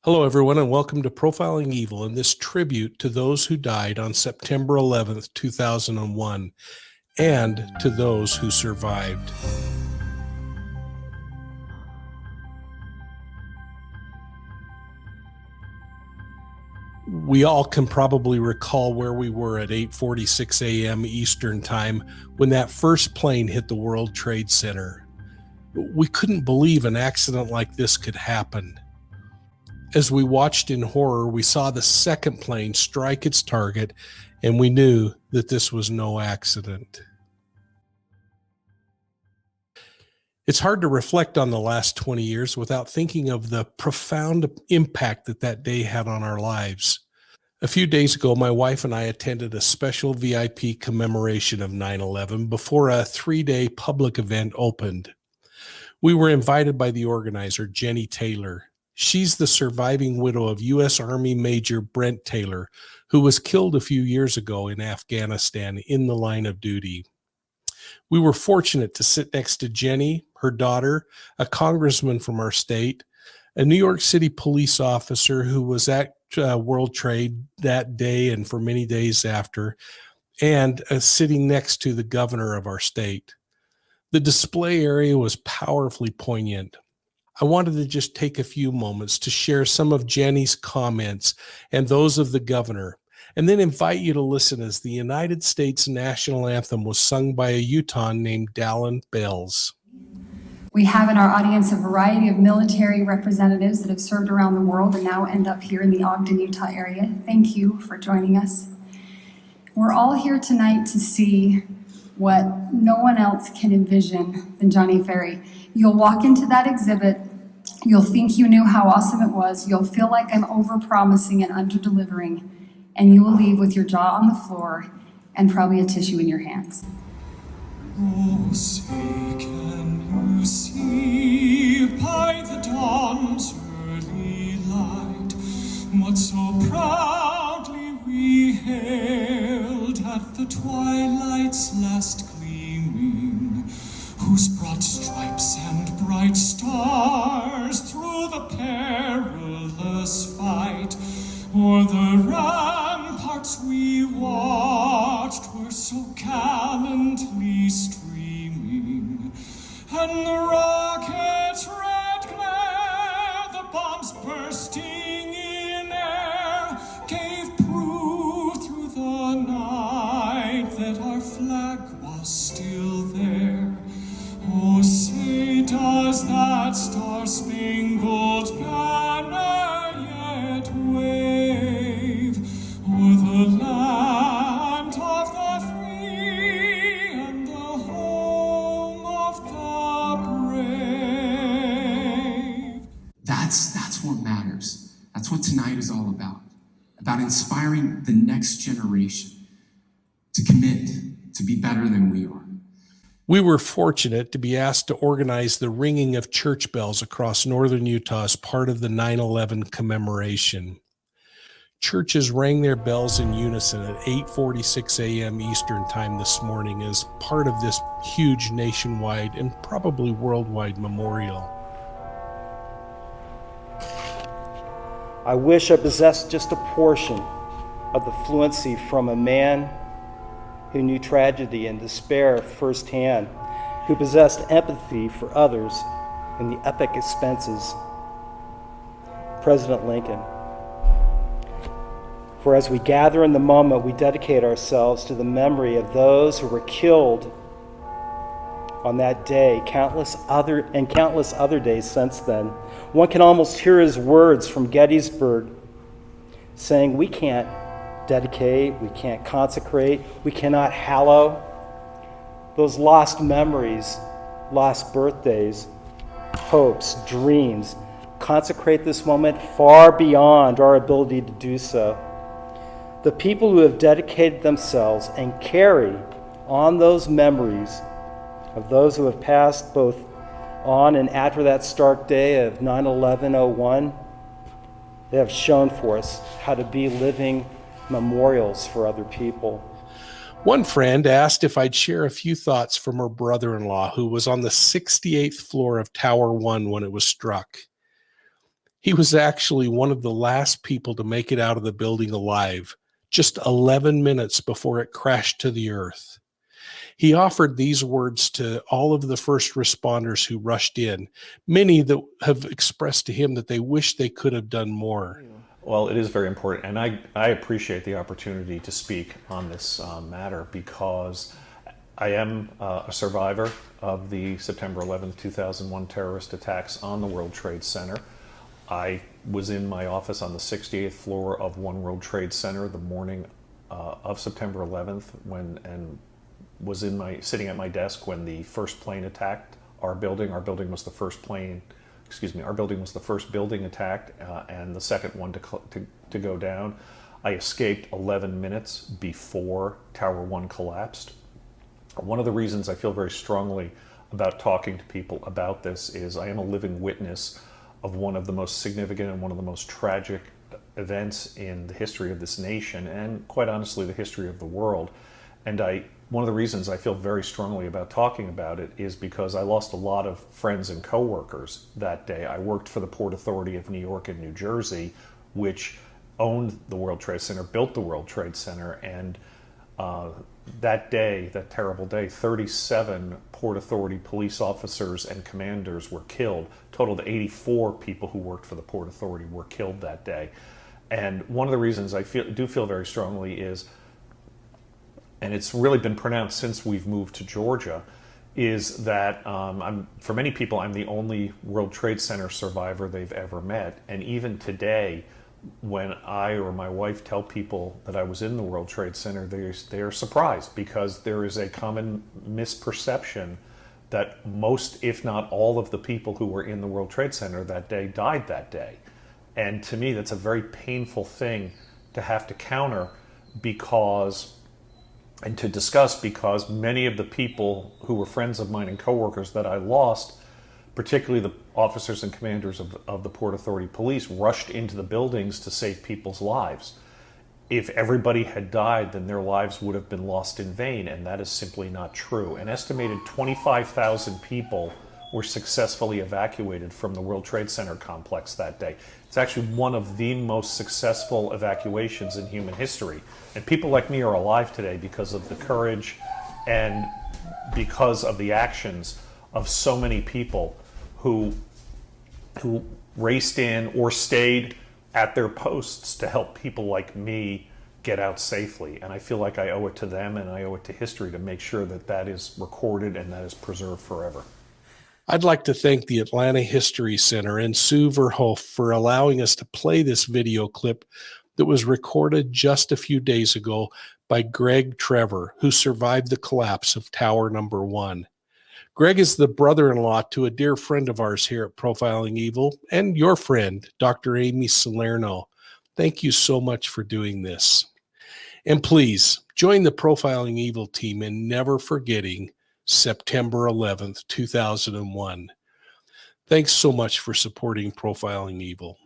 Hello, everyone, and welcome to Profiling Evil and this tribute to those who died on September 11th, 2001, and to those who survived. We all can probably recall where we were at 8:46 a.m. Eastern Time when that first plane hit the World Trade Center. We couldn't believe an accident like this could happen. As we watched in horror, we saw the second plane strike its target, and we knew that this was no accident. It's hard to reflect on the last 20 years without thinking of the profound impact that day had on our lives. A few days ago, my wife and I attended a special VIP commemoration of 9/11 before a 3-day public event opened. We were invited by the organizer, Jenny Taylor. She's the surviving widow of U.S. Army Major Brent Taylor, who was killed a few years ago in Afghanistan in the line of duty. We were fortunate to sit next to Jenny, her daughter, a congressman from our state, a New York City police officer who was at World Trade that day and for many days after, and sitting next to the governor of our state. The display area was powerfully poignant. I wanted to just take a few moments to share some of Jenny's comments and those of the governor, and then invite you to listen as the United States national anthem was sung by a Utahn named Dallin Bells. We have in our audience a variety of military representatives that have served around the world and now end up here in the Ogden, Utah area. Thank you for joining us. We're all here tonight to see what no one else can envision than Johnny Ferry. You'll walk into that exhibit, you'll think you knew how awesome it was, you'll feel like I'm over-promising and under-delivering, and you will leave with your jaw on the floor and probably a tissue in your hands. Oh, say can you see by the dawn's early light what so proudly we hailed at the twilight's last gleaming, whose broad stripes and bright stars through the perilous fight o'er the ramparts we watched were so gallantly streaming, and the rocket's red glare, the bombs bursting in air, gave proof through the night that our flag was still there. Oh, say does that star-spangled banner yet wave o'er the land of the free and the home of the brave? That's what matters. That's what tonight is all about inspiring the next generation to commit to be better than we are. We were fortunate to be asked to organize the ringing of church bells across northern Utah as part of the 9/11 commemoration. Churches rang their bells in unison at 8:46 a.m. Eastern Time this morning as part of this huge nationwide and probably worldwide memorial. I wish I possessed just a portion of the fluency from a man who knew tragedy and despair firsthand, who possessed empathy for others in the epic expenses. President Lincoln. For as we gather in the moment, we dedicate ourselves to the memory of those who were killed on that day, countless other days since then. One can almost hear his words from Gettysburg saying, we can't dedicate, we can't consecrate, we cannot hallow those lost memories, lost birthdays, hopes, dreams. Consecrate this moment far beyond our ability to do so. The people who have dedicated themselves and carry on those memories of those who have passed both on and after that stark day of 9/11/01, they have shown for us how to be living memorials for other people. One friend asked if I'd share a few thoughts from her brother-in-law who was on the 68th floor of Tower 1 when it was struck. He was actually one of the last people to make it out of the building alive, just 11 minutes before it crashed to the earth. He offered these words to all of the first responders who rushed in, many that have expressed to him that they wish they could have done more. Well, it is very important, and I appreciate the opportunity to speak on this matter because I am a survivor of the September 11th, 2001 terrorist attacks on the World Trade Center. I was in my office on the 68th floor of One World Trade Center the morning of September 11th and was sitting at my desk when the first plane attacked our building. Our building was the first our building was the first building attacked and the second one to go down. I escaped 11 minutes before Tower 1 collapsed. One of the reasons I feel very strongly about talking to people about this is I am a living witness of one of the most significant and one of the most tragic events in the history of this nation and, quite honestly, the history of the world. And one of the reasons I feel very strongly about talking about it is because I lost a lot of friends and coworkers that day. I worked for the Port Authority of New York and New Jersey, which owned the World Trade Center, built the World Trade Center, and that day, that terrible day, 37 Port Authority police officers and commanders were killed. Total of 84 people who worked for the Port Authority were killed that day. And one of the reasons I do feel very strongly is, and it's really been pronounced since we've moved to Georgia, is that for many people, I'm the only World Trade Center survivor they've ever met. And even today, when I or my wife tell people that I was in the World Trade Center, they are surprised because there is a common misperception that most, if not all, of the people who were in the World Trade Center that day died that day. And to me, that's a very painful thing to have to counter and to discuss because many of the people who were friends of mine and coworkers that I lost, particularly the officers and commanders of the Port Authority Police, rushed into the buildings to save people's lives. If everybody had died, then their lives would have been lost in vain, and that is simply not true. An estimated 25,000 people were successfully evacuated from the World Trade Center complex that day. It's actually one of the most successful evacuations in human history. And people like me are alive today because of the courage and because of the actions of so many people who raced in or stayed at their posts to help people like me get out safely. And I feel like I owe it to them and I owe it to history to make sure that that is recorded and that is preserved forever. I'd like to thank the Atlanta History Center and Sue Verhoef for allowing us to play this video clip that was recorded just a few days ago by Greg Trevor, who survived the collapse of Tower Number 1. Greg is the brother-in-law to a dear friend of ours here at Profiling Evil and your friend, Dr. Amy Salerno. Thank you so much for doing this. And please join the Profiling Evil team in never forgetting September 11th, 2001. Thanks so much for supporting Profiling Evil.